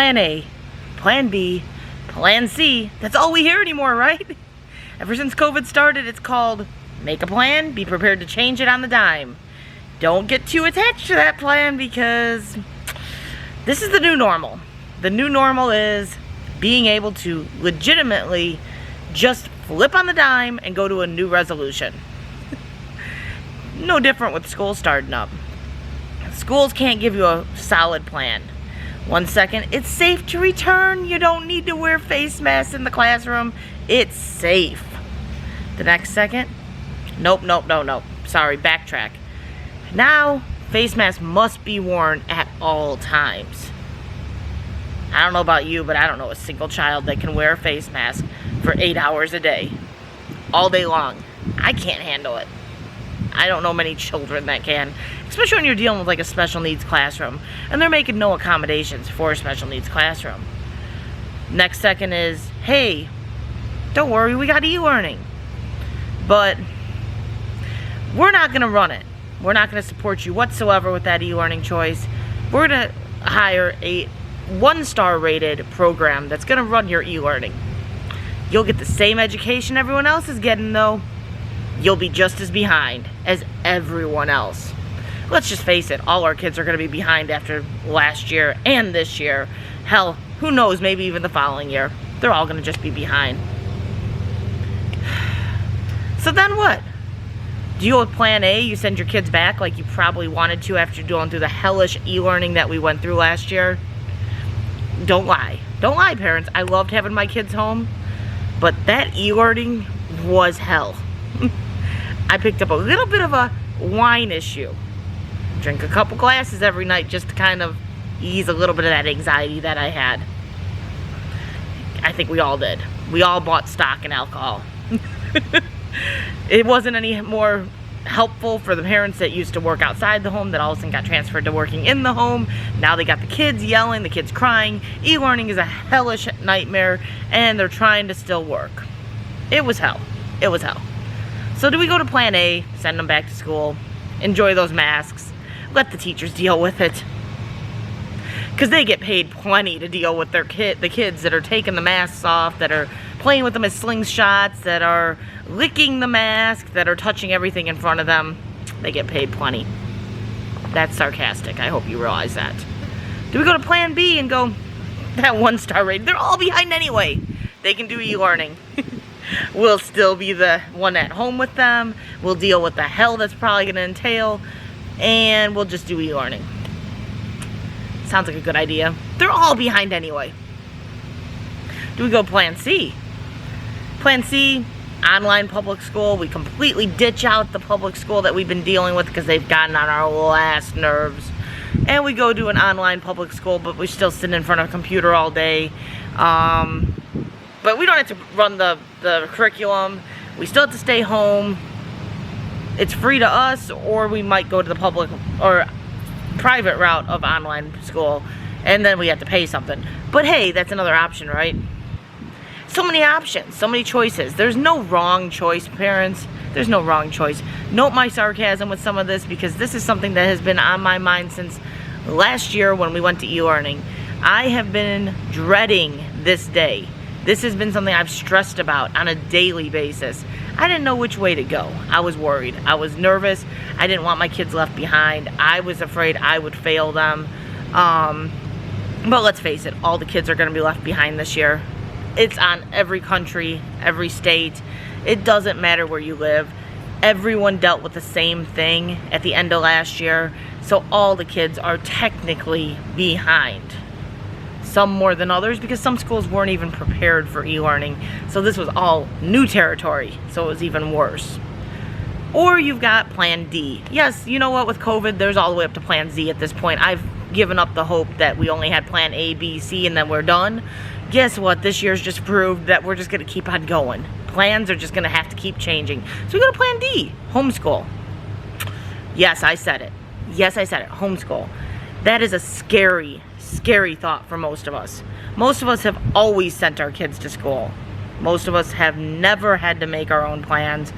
plan A, plan B, plan C. That's all we hear anymore, right? Ever since COVID started, it's called make a plan, be prepared to change it on the dime. Don't get too attached to that plan because this is the new normal. The new normal is being able to legitimately just flip on the dime and go to a new resolution. No different with school starting up. Schools can't give you a solid plan. 1 second, it's safe to return. You don't need to wear face masks in the classroom. It's safe. The next second, nope. Sorry, backtrack. Now, face masks must be worn at all times. I don't know about you, but I don't know a single child that can wear a face mask for 8 hours a day, all day long. I can't handle it. I don't know many children that can, especially when you're dealing with like a special needs classroom and they're making no accommodations for a special needs classroom. Next second is, hey, don't worry, we got e-learning. But we're not going to run it. We're not going to support you whatsoever with that e-learning choice. We're going to hire a 1-star rated program that's going to run your e-learning. You'll get the same education everyone else is getting though. You'll be just as behind as everyone else. Let's just face it, all our kids are going to be behind after last year and this year. Hell, who knows, maybe even the following year. They're all going to just be behind. So then what? Deal with plan A, you send your kids back like you probably wanted to after going through the hellish e-learning that we went through last year. Don't lie. Don't lie, parents. I loved having my kids home, but that e-learning was hell. I picked up a little bit of a wine issue. Drink a couple glasses every night just to kind of ease a little bit of that anxiety that I had. I think we all did. We all bought stock in alcohol. It wasn't any more helpful for the parents that used to work outside the home that all of a sudden got transferred to working in the home. Now they got the kids yelling, the kids crying. E-learning is a hellish nightmare and they're trying to still work. It was hell. It was hell. So do we go to plan A, send them back to school, enjoy those masks, let the teachers deal with it? Because they get paid plenty to deal with the kids that are taking the masks off, that are playing with them as slingshots, that are licking the mask, that are touching everything in front of them. They get paid plenty. That's sarcastic. I hope you realize that. Do we go to plan B and go, that 1-star rating? They're all behind anyway. They can do e-learning. We'll still be the one at home with them. We'll deal with the hell that's probably going to entail. And we'll just do e-learning. Sounds like a good idea. They're all behind anyway. Do we go plan C? Plan C, online public school. We completely ditch out the public school that we've been dealing with because they've gotten on our last nerves. And we go to an online public school, but we still sit in front of a computer all day. But we don't have to run the curriculum. We still have to stay home. It's free to us, or we might go to the public or private route of online school, and then we have to pay something. But hey, that's another option, right? So many options, so many choices. There's no wrong choice, parents. There's no wrong choice. Note my sarcasm with some of this because this is something that has been on my mind since last year when we went to e-learning. I have been dreading this day. This has been something I've stressed about on a daily basis. I didn't know which way to go. I was worried. I was nervous. I didn't want my kids left behind. I was afraid I would fail them. But let's face it, all the kids are going to be left behind this year. It's on every country, every state. It doesn't matter where you live. Everyone dealt with the same thing at the end of last year. So all the kids are technically behind. Some more than others because some schools weren't even prepared for e-learning. So this was all new territory. So it was even worse. Or you've got plan D. Yes, you know what, with COVID, there's all the way up to plan Z at this point. I've given up the hope that we only had plan A, B, C, and then we're done. Guess what? This year's just proved that we're just going to keep on going. Plans are just going to have to keep changing. So we go to plan D, homeschool. Yes, I said it. Yes, I said it, homeschool. That is a scary thought for most of us. Most of us have always sent our kids to school. Most of us have never had to make our own plans.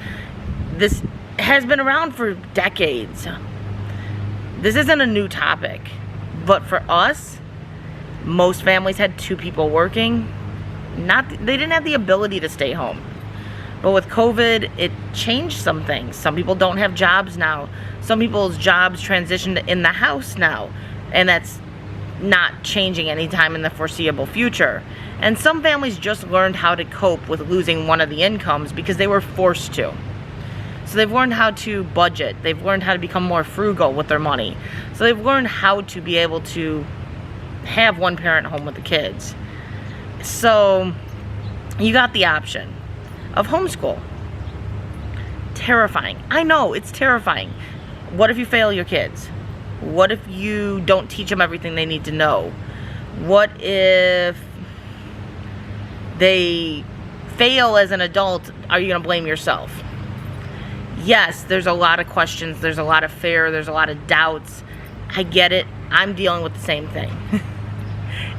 This has been around for decades. This isn't a new topic. But for us, Most families had 2 people working. They didn't have the ability to stay home. But with COVID, it changed some things. Some people don't have jobs now. Some people's jobs transitioned in the house now. And that's not changing anytime in the foreseeable future. And some families just learned how to cope with losing one of the incomes because they were forced to. So they've learned how to budget. They've learned how to become more frugal with their money. So they've learned how to be able to have one parent home with the kids. So you got the option of homeschool. Terrifying. I know, it's terrifying. What if you fail your kids? What if you don't teach them everything they need to know? What if they fail as an adult? Are you going to blame yourself? Yes, there's a lot of questions. There's a lot of fear. There's a lot of doubts. I get it. I'm dealing with the same thing.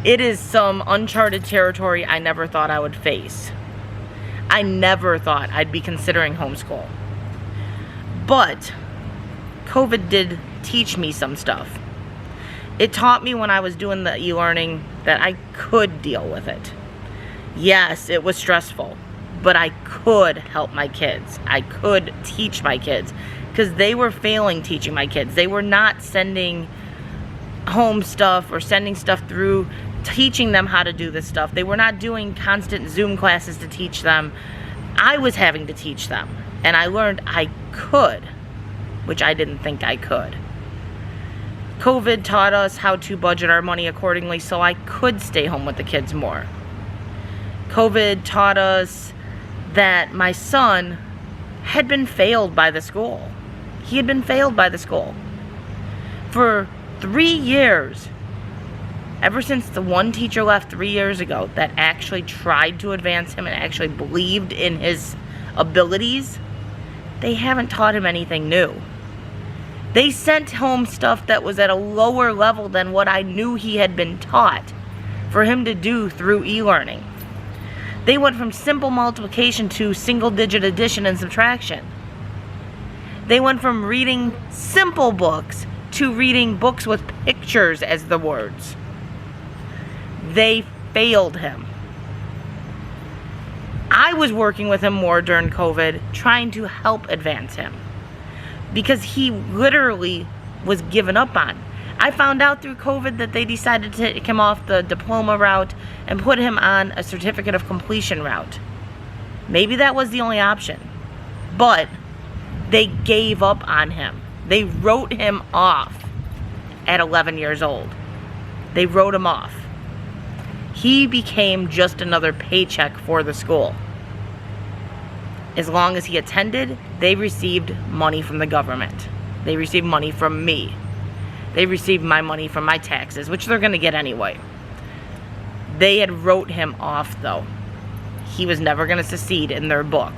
It is some uncharted territory I never thought I would face. I never thought I'd be considering homeschool. But COVID did teach me some stuff. It taught me when I was doing the e-learning that I could deal with it. Yes, it was stressful, but I could help my kids. I could teach my kids because they were failing teaching my kids. They were not sending home stuff or sending stuff through, teaching them how to do this stuff. They were not doing constant Zoom classes to teach them. I was having to teach them, and I learned I could, which I didn't think I could. COVID taught us how to budget our money accordingly so I could stay home with the kids more. COVID taught us that my son had been failed by the school. He had been failed by the school. For 3 years, ever since the one teacher left 3 years ago that actually tried to advance him and actually believed in his abilities, they haven't taught him anything new. They sent home stuff that was at a lower level than what I knew he had been taught for him to do through e-learning. They went from simple multiplication to single-digit addition and subtraction. They went from reading simple books to reading books with pictures as the words. They failed him. I was working with him more during COVID, trying to help advance him because he literally was given up on. I found out through COVID that they decided to take him off the diploma route and put him on a certificate of completion route. Maybe that was the only option, but they gave up on him. They wrote him off at 11 years old. They wrote him off. He became just another paycheck for the school. As long as he attended, they received money from the government. They received money from me. They received my money from my taxes, which they're going to get anyway. They had wrote him off, though. He was never going to succeed in their book.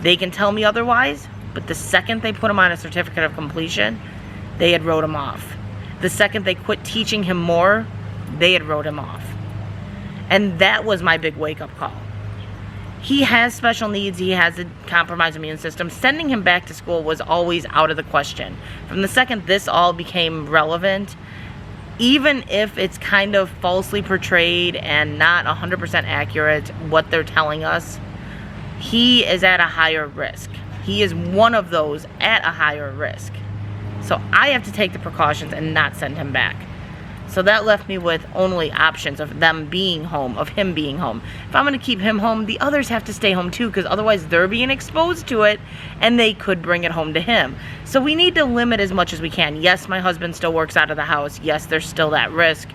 They can tell me otherwise, but the second they put him on a certificate of completion, they had wrote him off. The second they quit teaching him more, they had wrote him off. And that was my big wake-up call. He has special needs. He has a compromised immune system. Sending him back to school was always out of the question. From the second this all became relevant, even if it's kind of falsely portrayed and not 100% accurate what they're telling us, he is at a higher risk. He is one of those at a higher risk. So I have to take the precautions and not send him back. So that left me with only options of them being home, of him being home. If I'm going to keep him home, the others have to stay home too, because otherwise they're being exposed to it and they could bring it home to him. So we need to limit as much as we can. Yes, my husband still works out of the house. Yes, there's still that risk,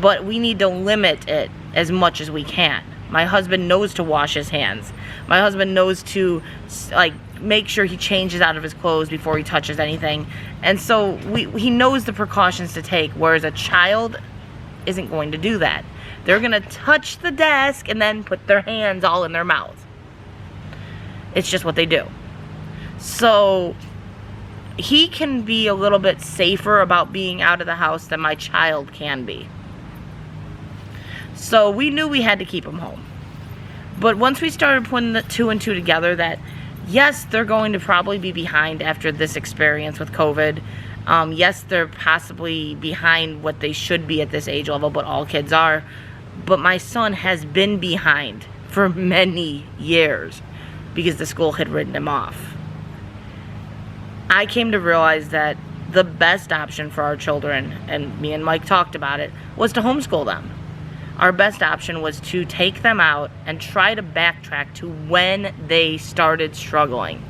but we need to limit it as much as we can. My husband knows to wash his hands. My husband knows to make sure he changes out of his clothes before he touches anything. And so he knows the precautions to take, whereas a child isn't going to do that. They're going to touch the desk and then put their hands all in their mouth. It's just what they do. So he can be a little bit safer about being out of the house than my child can be. So we knew we had to keep him home. But once we started putting the 2 and 2 together, that yes, they're going to probably be behind after this experience with COVID. Yes, they're possibly behind what they should be at this age level, but all kids are. But my son has been behind for many years because the school had written him off. I came to realize that the best option for our children, and me and Mike talked about it, was to homeschool them. Our best option was to take them out and try to backtrack to when they started struggling.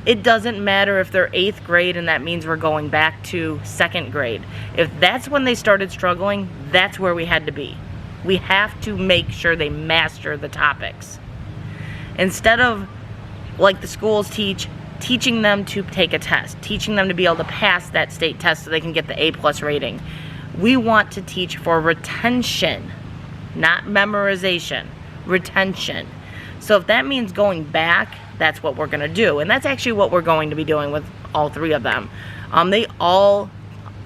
It doesn't matter if they're 8th grade and that means we're going back to 2nd grade. If that's when they started struggling, that's where we had to be. We have to make sure they master the topics. Instead of, like the schools teaching them to take a test, teaching them to be able to pass that state test so they can get the A+ rating. We want to teach for retention, not memorization, retention. So if that means going back, that's what we're going to do. And that's actually what we're going to be doing with all 3 of them. They all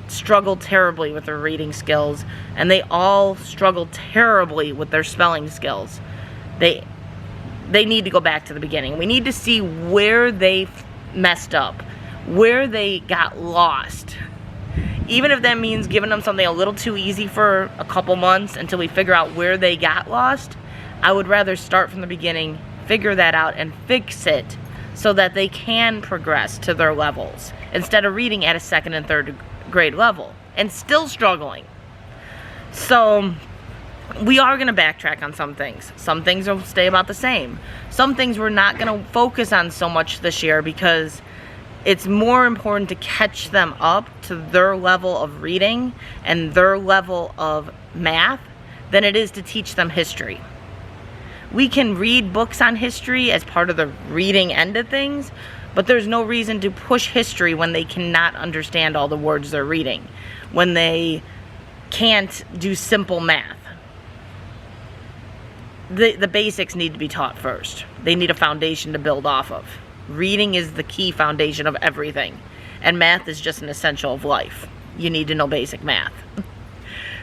struggle terribly with their reading skills, and they all struggle terribly with their spelling skills. They need to go back to the beginning. We need to see where they messed up, where they got lost. Even if that means giving them something a little too easy for a couple months until we figure out where they got lost, I would rather start from the beginning, figure that out, and fix it so that they can progress to their levels instead of reading at a 2nd and 3rd grade level and still struggling. So we are going to backtrack on some things. Some things will stay about the same. Some things we're not going to focus on so much this year because it's more important to catch them up to their level of reading and their level of math than it is to teach them history. We can read books on history as part of the reading end of things, but there's no reason to push history when they cannot understand all the words they're reading, when they can't do simple math. The basics need to be taught first. They need a foundation to build off of. Reading is the key foundation of everything, and math is just an essential of life. You need to know basic math.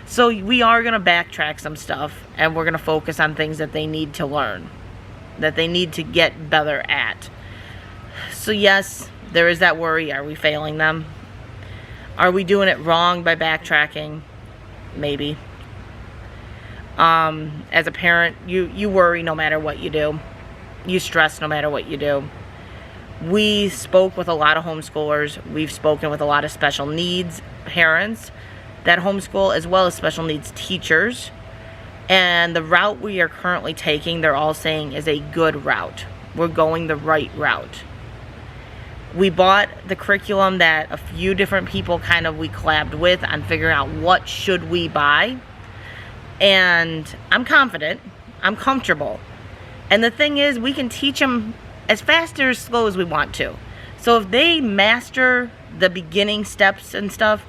So we are going to backtrack some stuff, and we're going to focus on things that they need to learn, that they need to get better at. So yes, there is that worry. Are we failing them? Are we doing it wrong by backtracking? Maybe. As a parent, you worry no matter what you do. You stress no matter what you do. We spoke with a lot of homeschoolers. We've spoken with a lot of special needs parents that homeschool, as well as special needs teachers. And the route we are currently taking, they're all saying, is a good route. We're going the right route. We bought the curriculum that a few different people we collabed with on figuring out what should we buy. And I'm confident. I'm comfortable. And the thing is, we can teach them as fast or as slow as we want to. So if they master the beginning steps and stuff,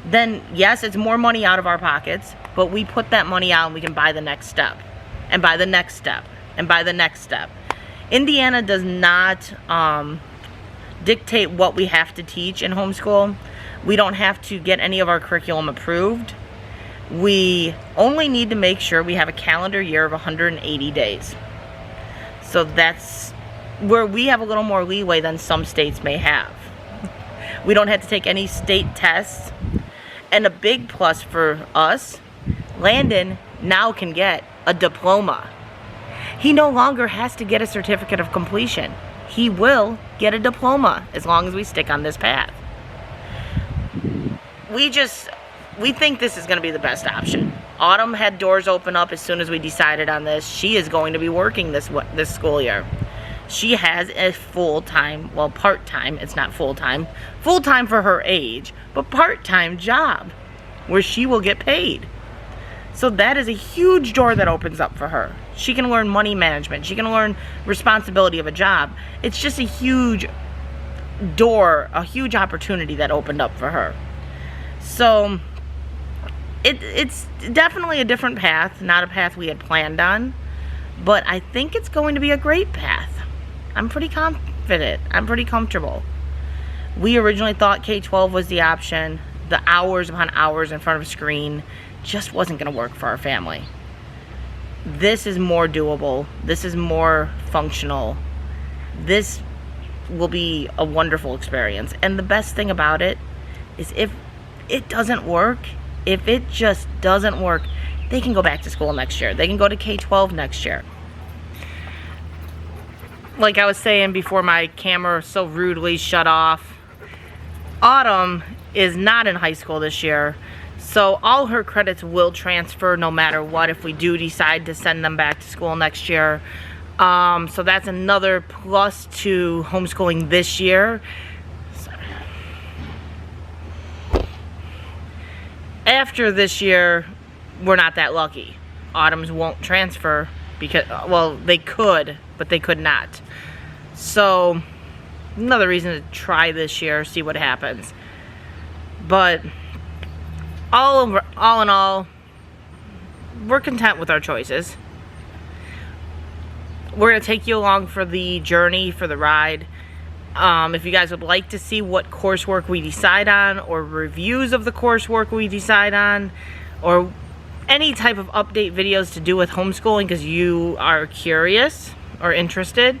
then yes, it's more money out of our pockets, but we put that money out and we can buy the next step, and buy the next step, and buy the next step. Indiana does not dictate what we have to teach in homeschool. We don't have to get any of our curriculum approved. We only need to make sure we have a calendar year of 180 days. So that's where we have a little more leeway than some states may have. We don't have to take any state tests. And a big plus for us, Landon now can get a diploma. He no longer has to get a certificate of completion. He will get a diploma as long as we stick on this path. We think this is going to be the best option. Autumn had doors open up as soon as we decided on this. She is going to be working this school year. She has a full-time, well, part-time, it's not full-time for her age, but part-time job where she will get paid. So that is a huge door that opens up for her. She can learn money management. She can learn responsibility of a job. It's just a huge door, a huge opportunity that opened up for her. So it's definitely a different path, not a path we had planned on, but I think it's going to be a great path. I'm pretty confident. I'm pretty comfortable. We originally thought K-12 was the option. The hours upon hours in front of a screen just wasn't going to work for our family. This is more doable. This is more functional. This will be a wonderful experience. And the best thing about it is if it doesn't work, if it just doesn't work, they can go back to school next year. They can go to K-12 next year. Like I was saying before my camera so rudely shut off, Autumn is not in high school this year, so all her credits will transfer no matter what if we do decide to send them back to school next year. So that's another plus to homeschooling this year. After this year, we're not that lucky. Autumn's won't transfer because, well, they could, but they could not. So, another reason to try this year, see what happens. But, all in all, we're content with our choices. We're going to take you along for the journey, for the ride. If you guys would like to see what coursework we decide on, or reviews of the coursework we decide on, or any type of update videos to do with homeschooling because you are curious or interested,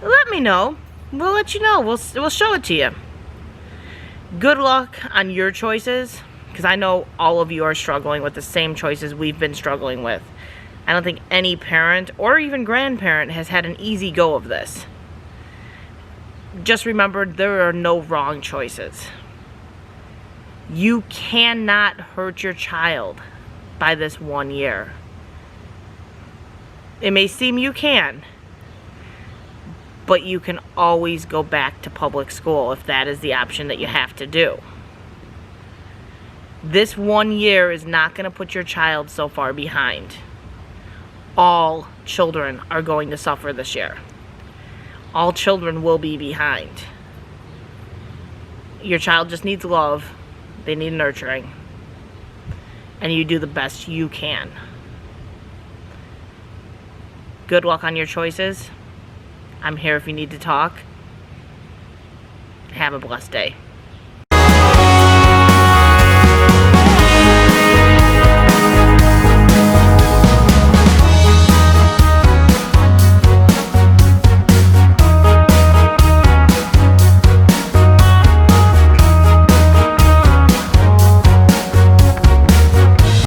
let me know. We'll let you know. We'll show it to you. Good luck on your choices, because I know all of you are struggling with the same choices we've been struggling with. I don't think any parent or even grandparent has had an easy go of this. Just remember, there are no wrong choices. You cannot hurt your child by this 1 year. It may seem you can, but you can always go back to public school if that is the option that you have to do. This 1 year is not going to put your child so far behind. All children are going to suffer this year. All children will be behind. Your child just needs love. They need nurturing. And you do the best you can. Good luck on your choices. I'm here if you need to talk. Have a blessed day.